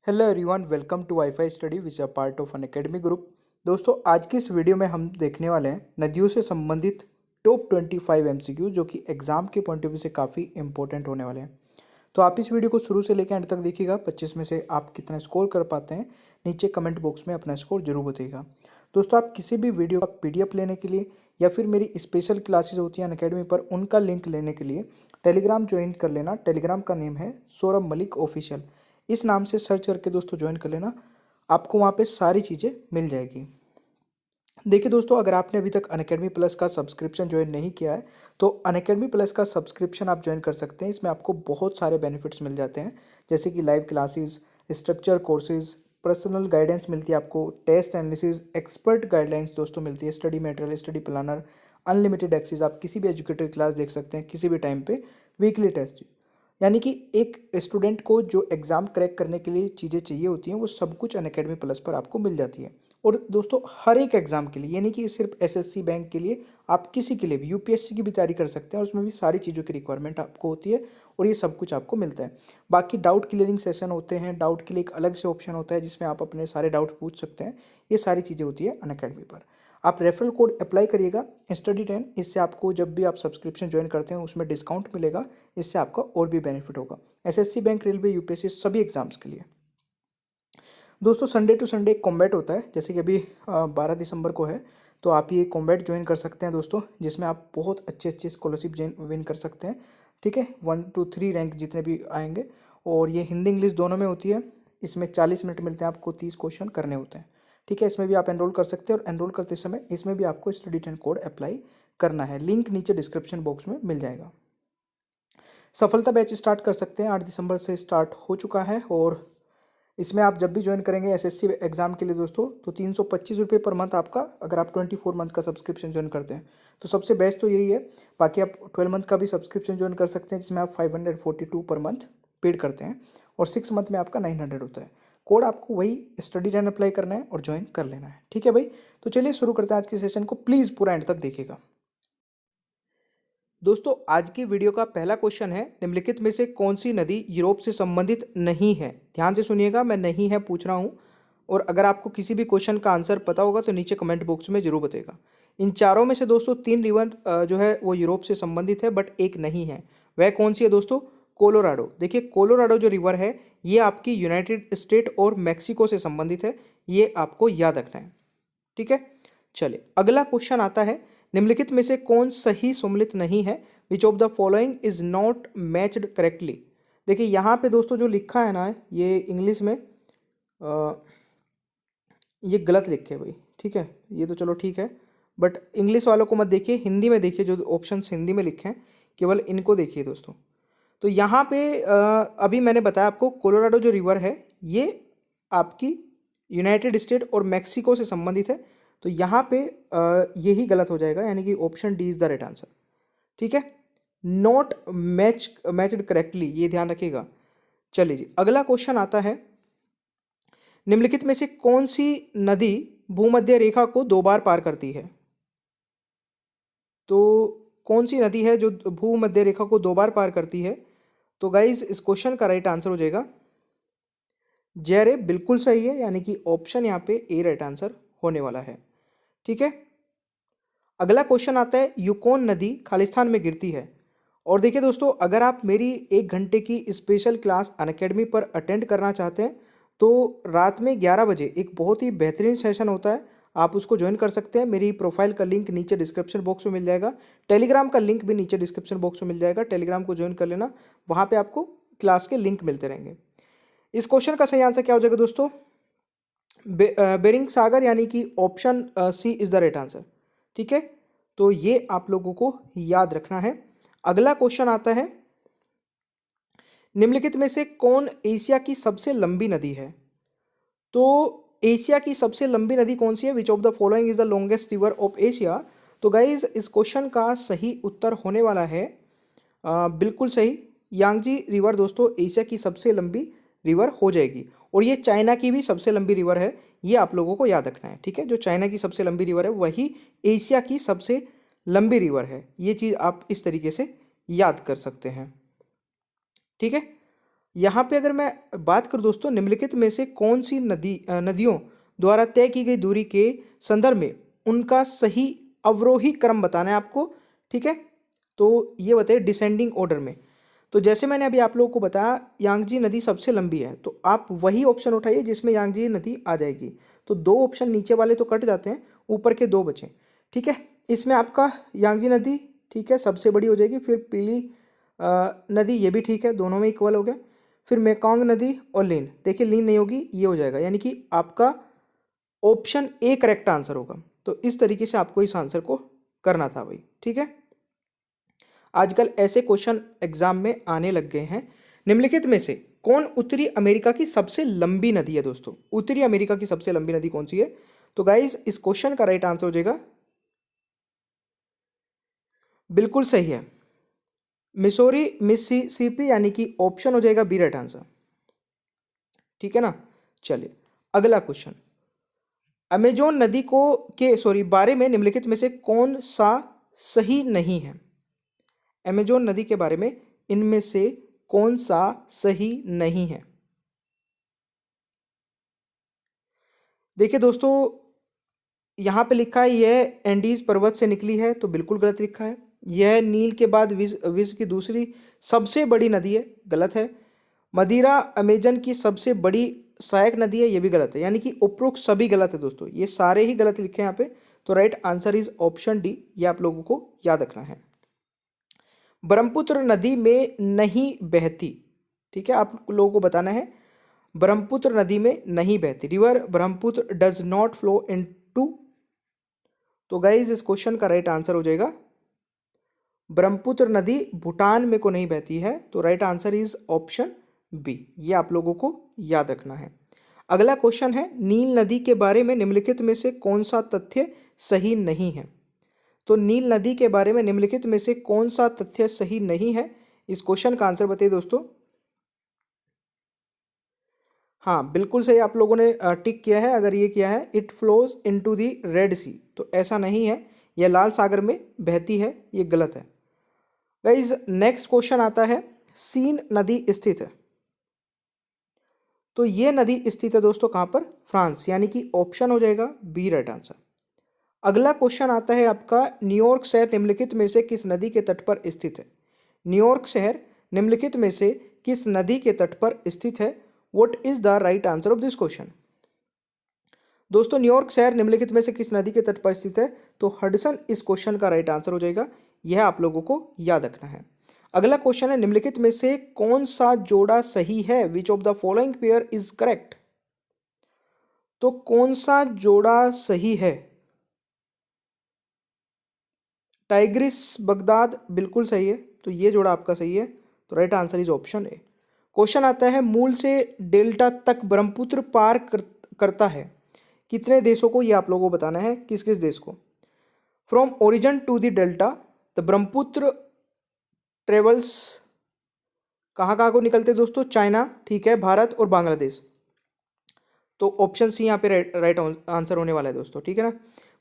Hello everyone, welcome to wifi study which a part of Unacademy group. दोस्तों, आज की इस video में हम देखने वाले हैं नदियों से संबंधित टॉप 25 एमसीक्यू जो कि एग्जाम के पॉइंट ऑफ व्यू से काफ़ी इंपॉर्टेंट होने वाले हैं। तो आप इस वीडियो को शुरू से लेकर एंड तक देखिएगा। 25 में से आप कितना स्कोर कर पाते हैं नीचे कमेंट बॉक्स में अपना स्कोर जरूर बताइएगा। दोस्तों, आप किसी भी वीडियो का पीडीएफ लेने के लिए या फिर मेरी स्पेशल क्लासेस होती हैं अनअकैडमी पर, उनका लिंक लेने के लिए टेलीग्राम ज्वाइन कर लेना। टेलीग्राम का नेम है सौरभ मलिक ऑफिशियल। इस नाम से सर्च करके दोस्तों ज्वाइन कर लेना, आपको वहाँ पे सारी चीज़ें मिल जाएगी। देखिए दोस्तों, अगर आपने अभी तक अनअकैडमी प्लस का सब्सक्रिप्शन ज्वाइन नहीं किया है तो अनअकैडमी प्लस का सब्सक्रिप्शन आप ज्वाइन कर सकते हैं। इसमें आपको बहुत सारे बेनिफिट्स मिल जाते हैं, जैसे कि live classes, structure courses, personal guidance मिलती है आपको, टेस्ट एनालिसिस, एक्सपर्ट गाइडलाइंस दोस्तों मिलती है, study material, study planner, unlimited access. आप किसी भी एजुकेटर क्लास देख सकते हैं किसी भी टाइम पे, वीकली टेस्ट। यानी कि एक स्टूडेंट को जो एग्ज़ाम क्रैक करने के लिए चीज़ें चाहिए होती हैं वो सब कुछ अनअकैडमी प्लस पर आपको मिल जाती है। और दोस्तों, हर एक एग्ज़ाम के लिए, यानी कि सिर्फ एसएससी बैंक के लिए, आप किसी के लिए भी यूपीएससी की भी तैयारी कर सकते हैं और उसमें भी सारी चीज़ों की रिक्वायरमेंट आपको होती है और ये सब कुछ आपको मिलता है। बाकी डाउट क्लियरिंग सेशन होते हैं, डाउट के लिए एक अलग से ऑप्शन होता है जिसमें आप अपने सारे डाउट पूछ सकते हैं। ये सारी चीज़ें होती है अनअकैडमी पर। आप रेफरल कोड अप्लाई करिएगा स्टडी 10, इससे आपको जब भी आप सब्सक्रिप्शन ज्वाइन करते हैं उसमें डिस्काउंट मिलेगा। इससे आपका और भी बेनिफिट होगा एसएससी बैंक, रेलवे, यूपीएससी सभी एग्जाम्स के लिए। दोस्तों, संडे टू संडे कॉम्बैट होता है, जैसे कि अभी 12 दिसंबर को है, तो आप ये कॉम्बैट ज्वाइन कर सकते हैं दोस्तों, जिसमें आप बहुत अच्छे अच्छे स्कॉलरशिप विन कर सकते हैं। ठीक है, 1 to 3 रैंक जितने भी आएंगे। और ये हिंदी इंग्लिश दोनों में होती है। इसमें 40 मिनट मिलते हैं आपको, 30 क्वेश्चन करने होते हैं। ठीक है, इसमें भी आप एनरोल कर सकते हैं और एनरोल करते समय इसमें भी आपको स्टडी 10 कोड अप्लाई करना है। लिंक नीचे डिस्क्रिप्शन बॉक्स में मिल जाएगा। सफलता बैच स्टार्ट कर सकते हैं, 8 दिसंबर से स्टार्ट हो चुका है। और इसमें आप जब भी ज्वाइन करेंगे एसएससी एग्जाम के लिए दोस्तों, तो 325 रुपये पर मंथ आपका, अगर आप 24 मंथ का सब्सक्रिप्शन ज्वाइन करते हैं तो सबसे बेस्ट तो यही है। बाकी आप 12 मंथ का भी सब्सक्रिप्शन ज्वाइन कर सकते हैं, जिसमें आप 542 पर मंथ पेड करते हैं और 6 मंथ में आपका 900 होता है। कोड आपको वही स्टडी 10 अप्लाई करना है और ज्वाइन कर लेना है। ठीक है भाई, तो चलिए शुरू करते हैं आज के सेशन को। प्लीज़ पूरा एंड तक देखिएगा। दोस्तों, आज की वीडियो का पहला क्वेश्चन है, निम्नलिखित में से कौन सी नदी यूरोप से संबंधित नहीं है। ध्यान से सुनिएगा, मैं नहीं है पूछ रहा हूं। और अगर आपको किसी भी क्वेश्चन का आंसर पता होगा तो नीचे कमेंट बॉक्स में जरूर बताइएगा। इन चारों में से दोस्तों 3 रिवर जो है वो यूरोप से संबंधित है, बट एक नहीं है। वह कौन सी है दोस्तों? कोलोराडो। देखिए, कोलोराडो जो रिवर है ये आपकी यूनाइटेड स्टेट और मैक्सिको से संबंधित है, ये आपको याद रखना है। ठीक है, चलिए अगला क्वेश्चन आता है, निम्नलिखित में से कौन सही सम्मिलित नहीं है? Which of the following is not matched correctly. देखिए यहाँ पे दोस्तों जो लिखा है ना, ये इंग्लिश में ये गलत लिखे भाई। ठीक है, ये तो चलो ठीक है, बट इंग्लिश वालों को मत देखिए, हिंदी में देखिए। जो ऑप्शंस हिंदी में लिखे हैं केवल इनको देखिए दोस्तों। तो यहाँ पे अभी मैंने बताया आपको, कोलोराडो जो रिवर है ये आपकी यूनाइटेड स्टेट और मैक्सिको से संबंधित है। तो यहाँ पे यही गलत हो जाएगा, यानी कि option D is the right answer. ठीक है, नॉट मैच्ड करेक्टली, ये ध्यान रखिएगा। चलिए जी, अगला क्वेश्चन आता है, निम्नलिखित में से कौन सी नदी भूमध्य रेखा को 2 बार पार करती है? तो कौन सी नदी है जो भूमध्य रेखा को 2 बार पार करती है? तो गाइज इस क्वेश्चन का राइट आंसर हो जाएगा जेरे। बिल्कुल सही है, यानी कि ऑप्शन यहाँ पे ए राइट आंसर होने वाला है। ठीक है, अगला क्वेश्चन आता है, यूकोन नदी खालिस्तान में गिरती है। और देखिए दोस्तों, अगर आप मेरी 1 घंटे की स्पेशल क्लास अनअकैडमी पर अटेंड करना चाहते हैं तो रात में 11 बजे एक बहुत ही बेहतरीन सेशन होता है, आप उसको ज्वाइन कर सकते हैं। मेरी प्रोफाइल का लिंक नीचे डिस्क्रिप्शन बॉक्स में मिल जाएगा। टेलीग्राम का लिंक भी नीचे डिस्क्रिप्शन बॉक्स में मिल जाएगा, टेलीग्राम को ज्वाइन कर लेना, वहाँ पे आपको क्लास के लिंक मिलते रहेंगे। इस क्वेश्चन का सही आंसर क्या हो जाएगा दोस्तों? बेरिंग सागर, यानी कि option C is the right answer. ठीक है, तो ये आप लोगों को याद रखना है। अगला क्वेश्चन आता है, निम्नलिखित में से कौन एशिया की सबसे लंबी नदी है? तो एशिया की सबसे लंबी नदी कौन सी है? Which of the following is the longest river of Asia. तो गाइज इस क्वेश्चन का सही उत्तर होने वाला है बिल्कुल सही, यांगजी रिवर दोस्तों एशिया की सबसे लंबी रिवर हो जाएगी। और ये चाइना की भी सबसे लंबी रिवर है, ये आप लोगों को याद रखना है। ठीक है, जो चाइना की सबसे लंबी रिवर है वही एशिया की सबसे लंबी रिवर है। ये चीज़ आप इस तरीके से याद कर सकते हैं। ठीक है, यहाँ पे अगर मैं बात करूँ दोस्तों, निम्नलिखित में से कौन सी नदियों द्वारा तय की गई दूरी के संदर्भ में उनका सही अवरोही क्रम बताना है आपको, ठीक है। तो ये बताइए डिसेंडिंग ऑर्डर में। तो जैसे मैंने अभी आप लोगों को बताया, यांगजी नदी सबसे लंबी है, तो आप वही ऑप्शन उठाइए जिसमें यांगजी नदी आ जाएगी। तो दो ऑप्शन नीचे वाले तो कट जाते हैं, ऊपर के दो बचे, ठीक है। इसमें आपका यांगजी नदी, ठीक है, सबसे बड़ी हो जाएगी। फिर पीली नदी, ये भी ठीक है, दोनों में इक्वल हो गया। फिर मेकोंग नदी और लीन, देखिए लीन नहीं होगी, ये हो जाएगा, यानी कि आपका ऑप्शन ए करेक्ट आंसर होगा। तो इस तरीके से आपको इस आंसर को करना था भाई, ठीक है। आजकल ऐसे क्वेश्चन एग्जाम में आने लग गए हैं। निम्नलिखित में से कौन उत्तरी अमेरिका की सबसे लंबी नदी है दोस्तों? उत्तरी अमेरिका की सबसे लंबी नदी कौन सी है? तो गाइज इस क्वेश्चन का राइट आंसर हो जाएगा, बिल्कुल सही है, मिसोरी मिसिसिपी, यानी कि ऑप्शन हो जाएगा बी राइट आंसर, ठीक है ना। चलिए अगला क्वेश्चन, अमेजोन नदी को बारे में निम्नलिखित में से कौन सा सही नहीं है? अमेजोन नदी के बारे में इनमें से कौन सा सही नहीं है? देखिए दोस्तों, यहाँ पे लिखा है यह एंडीज पर्वत से निकली है, तो बिल्कुल गलत लिखा है। यह नील के बाद विश्व की दूसरी सबसे बड़ी नदी है, गलत है। मदिरा अमेजन की सबसे बड़ी सहायक नदी है, ये भी गलत है। यानी कि उपरोक्त सभी गलत है दोस्तों, ये सारे ही गलत लिखे हैं यहाँ पे। तो right answer is option D, ये आप लोगों को याद रखना है। ब्रह्मपुत्र नदी में नहीं बहती, ठीक है, आप लोगों को बताना है ब्रह्मपुत्र नदी में नहीं बहती। River Brahmaputra does not flow into, तो गाइज इस क्वेश्चन का राइट आंसर हो जाएगा ब्रह्मपुत्र नदी भूटान में को नहीं बहती है। तो right answer is option B, ये आप लोगों को याद रखना है। अगला क्वेश्चन है, नील नदी के बारे में निम्नलिखित में से कौन सा तथ्य सही नहीं है? तो नील नदी के बारे में निम्नलिखित में से कौन सा तथ्य सही नहीं है? इस क्वेश्चन का आंसर बताइए दोस्तों। हाँ बिल्कुल सही, आप लोगों ने टिक किया है। अगर ये किया है it flows into the Red Sea, तो ऐसा नहीं है, यह लाल सागर में बहती है, ये गलत है। गाइज नेक्स्ट क्वेश्चन आता है, सीन नदी स्थित है, तो ये नदी स्थित है दोस्तों कहाँ पर? फ्रांस, यानी कि ऑप्शन हो जाएगा बी राइट आंसर। अगला क्वेश्चन आता है आपका, न्यूयॉर्क शहर निम्नलिखित में से किस नदी के तट पर स्थित है? न्यूयॉर्क शहर निम्नलिखित में से किस नदी के तट पर स्थित है? What is the right answer of this question? दोस्तों न्यूयॉर्क शहर निम्नलिखित में से किस नदी के तट पर स्थित है? तो हडसन इस क्वेश्चन का राइट आंसर हो जाएगा, यह आप लोगों को याद रखना है। अगला क्वेश्चन है, निम्नलिखित में से कौन सा जोड़ा सही है? Which of the following pair is correct? तो कौन सा जोड़ा सही है? टाइग्रिस बगदाद बिल्कुल सही है, तो ये जोड़ा आपका सही है। तो right answer is option A. Question आता है, मूल से डेल्टा तक ब्रह्मपुत्र पार करता है कितने देशों को? ये आप लोगों को बताना है, किस किस देश को। From origin to the delta the Brahmaputra travels, कहाँ कहाँ को निकलते दोस्तों? चाइना, ठीक है, भारत और बांग्लादेश। तो ऑप्शन सी यहाँ पे राइट आंसर होने वाला है दोस्तों, ठीक है ना।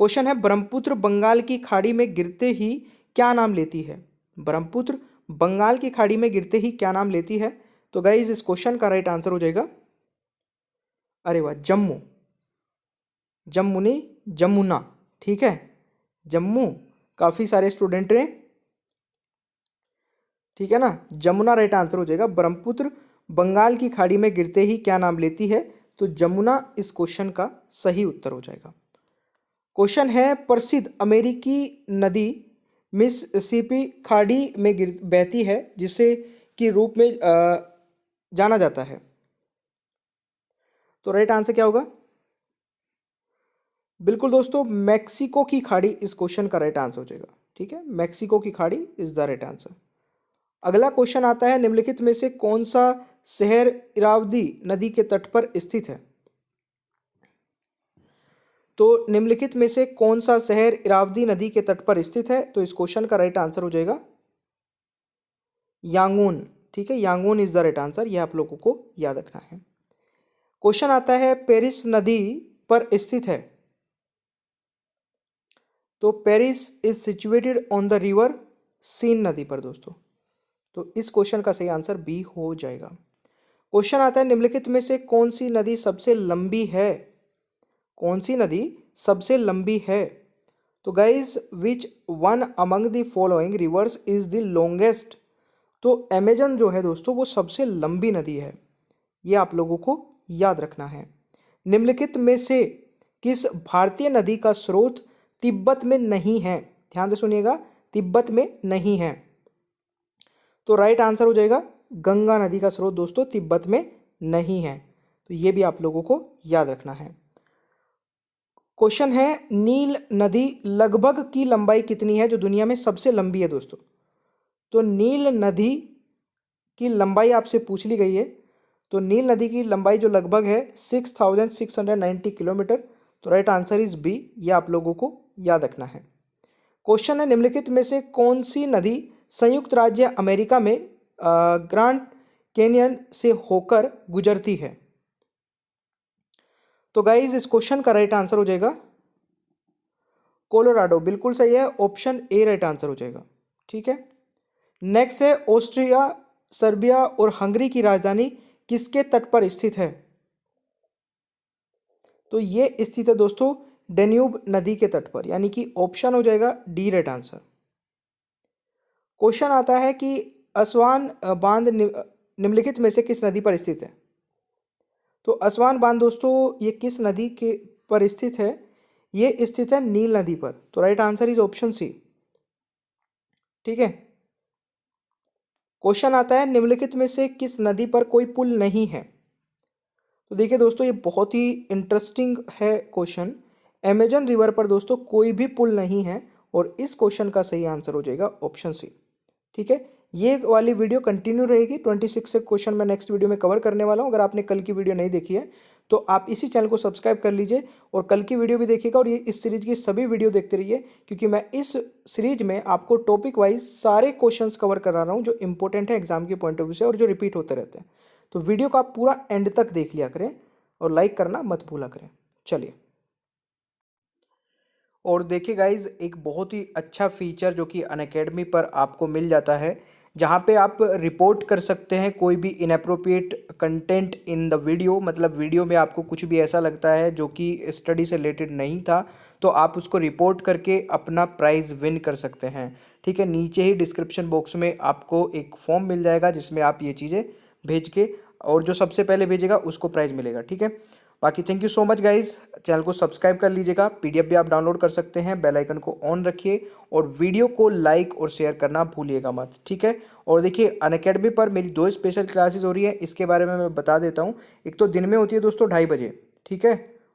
क्वेश्चन है, ब्रह्मपुत्र बंगाल की खाड़ी में गिरते ही क्या नाम लेती है? ब्रह्मपुत्र बंगाल की खाड़ी में गिरते ही क्या नाम लेती है? तो गाइज इस क्वेश्चन का राइट आंसर हो जाएगा, अरे वाह, जम्मू, जम्मू नहीं जमुना, ठीक है, जम्मू। काफी सारे स्टूडेंट हैं, ठीक है ना, जमुना राइट आंसर हो जाएगा। ब्रह्मपुत्र बंगाल की खाड़ी में गिरते ही क्या नाम लेती है? तो जमुना इस क्वेश्चन का सही उत्तर हो जाएगा। क्वेश्चन है, प्रसिद्ध अमेरिकी नदी मिसिसिपी खाड़ी में गिर बहती है जिसे के रूप में जाना जाता है। तो राइट आंसर क्या होगा? बिल्कुल दोस्तों, मैक्सिको की खाड़ी इस क्वेश्चन का राइट आंसर हो जाएगा, ठीक है, मैक्सिको की खाड़ी इज द राइट आंसर। अगला क्वेश्चन आता है, निम्नलिखित में से कौन सा शहर इरावदी नदी के तट पर स्थित है? तो निम्नलिखित में से कौन सा शहर इरावदी नदी के तट पर स्थित है? तो इस क्वेश्चन का राइट आंसर हो जाएगा यांगून, ठीक है, Yangon is the right answer, यह आप लोगों को याद रखना है। क्वेश्चन आता है, पेरिस नदी पर स्थित है, तो Paris is situated on the river Seine नदी पर दोस्तों। तो इस क्वेश्चन का सही आंसर बी हो जाएगा। क्वेश्चन आता है निम्नलिखित में से कौन सी नदी सबसे लंबी है? कौन सी नदी सबसे लंबी है? तो guys which one among the following rivers is the longest? तो अमेजन जो है दोस्तों वो सबसे लंबी नदी है, ये आप लोगों को याद रखना है। निम्नलिखित में से किस भारतीय नदी का स्रोत तिब्बत में नहीं है? ध्यान से सुनिएगा, तिब्बत में नहीं है। तो राइट आंसर हो जाएगा गंगा नदी का स्रोत दोस्तों तिब्बत में नहीं है, तो ये भी आप लोगों को याद रखना है। क्वेश्चन है नील नदी लगभग की लंबाई कितनी है, जो दुनिया में सबसे लंबी है दोस्तों? तो नील नदी की लंबाई आपसे पूछ ली गई है, तो नील नदी की लंबाई जो लगभग है 6690 किलोमीटर। तो राइट आंसर इज बी, ये आप लोगों को याद रखना है। क्वेश्चन है निम्नलिखित में से कौन सी नदी संयुक्त राज्य अमेरिका में ग्रांड कैनियन से होकर गुजरती है? तो गाइज इस क्वेश्चन का राइट आंसर हो जाएगा कोलोराडो, बिल्कुल सही है, ऑप्शन ए राइट आंसर हो जाएगा। ठीक है, नेक्स्ट है ऑस्ट्रिया, सर्बिया और हंगरी की राजधानी किसके तट पर स्थित है? तो ये स्थित है दोस्तों डेन्यूब नदी के तट पर, यानी कि ऑप्शन हो जाएगा डी राइट आंसर। क्वेश्चन आता है कि असवान बांध निम्नलिखित में से किस नदी पर स्थित है? तो असवान बांध दोस्तों ये किस नदी के पर स्थित है? ये स्थित है नील नदी पर, तो right answer is option C. ठीक है, क्वेश्चन आता है निम्नलिखित में से किस नदी पर कोई पुल नहीं है? तो देखिए दोस्तों ये बहुत ही इंटरेस्टिंग है क्वेश्चन। अमेजन रिवर पर दोस्तों कोई भी पुल नहीं है, और इस क्वेश्चन का सही आंसर हो जाएगा ऑप्शन सी। ठीक है, ये वाली वीडियो कंटिन्यू रहेगी, 26 से क्वेश्चन मैं नेक्स्ट वीडियो में कवर करने वाला हूँ। अगर आपने कल की वीडियो नहीं देखी है तो आप इसी चैनल को सब्सक्राइब कर लीजिए और कल की वीडियो भी देखिएगा, और ये इस सीरीज की सभी वीडियो देखते रहिए, क्योंकि मैं इस सीरीज में आपको टॉपिक वाइज सारे क्वेश्चंस कवर करा रहा हूँ जो इंपॉर्टेंट है एग्जाम के पॉइंट ऑफ व्यू से और जो रिपीट होते रहते हैं। तो वीडियो को आप पूरा एंड तक देख लिया करें और लाइक करना मत भूला करें। चलिए, और देखिए गाइज एक बहुत ही अच्छा फीचर जो कि अनअकैडमी पर आपको मिल जाता है, जहाँ पे आप रिपोर्ट कर सकते हैं कोई भी inappropriate content in the video. मतलब वीडियो में आपको कुछ भी ऐसा लगता है जो कि स्टडी से रिलेटेड नहीं था, तो आप उसको रिपोर्ट करके अपना प्राइज़ विन कर सकते हैं। ठीक है, नीचे ही डिस्क्रिप्शन बॉक्स में आपको एक फॉर्म मिल जाएगा जिसमें आप ये चीज़ें भेज के, और जो सबसे पहले भेजेगा उसको प्राइज़ मिलेगा। ठीक है, बाकी thank you so much guys, channel को सब्सक्राइब कर लीजिएगा, पीडीएफ भी आप डाउनलोड कर सकते हैं, बेल आइकन को ऑन रखिए और वीडियो को लाइक और शेयर करना भूलिएगा मत। ठीक है, और देखिए अनअकैडमी पर मेरी 2 स्पेशल क्लासेस हो रही है, इसके बारे में मैं बता देता हूँ। एक तो दिन में होती है दोस्तों 2:30 बजे, ठीक है,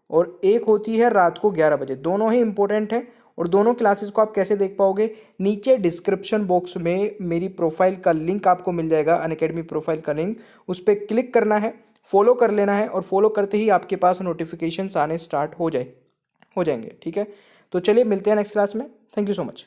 और एक होती है रात को 11 बजे। दोनों ही इंपॉर्टेंट हैं, और दोनों क्लासेस को आप कैसे देख पाओगे, नीचे डिस्क्रिप्शन बॉक्स में मेरी प्रोफाइल का लिंक आपको मिल जाएगा, अनअकैडमी प्रोफाइल का लिंक, उस पर क्लिक करना है, फॉलो कर लेना है, और फॉलो करते ही आपके पास नोटिफिकेशंस आने स्टार्ट हो जाएंगे। ठीक है, तो चलिए मिलते हैं नेक्स्ट क्लास में। Thank you so much.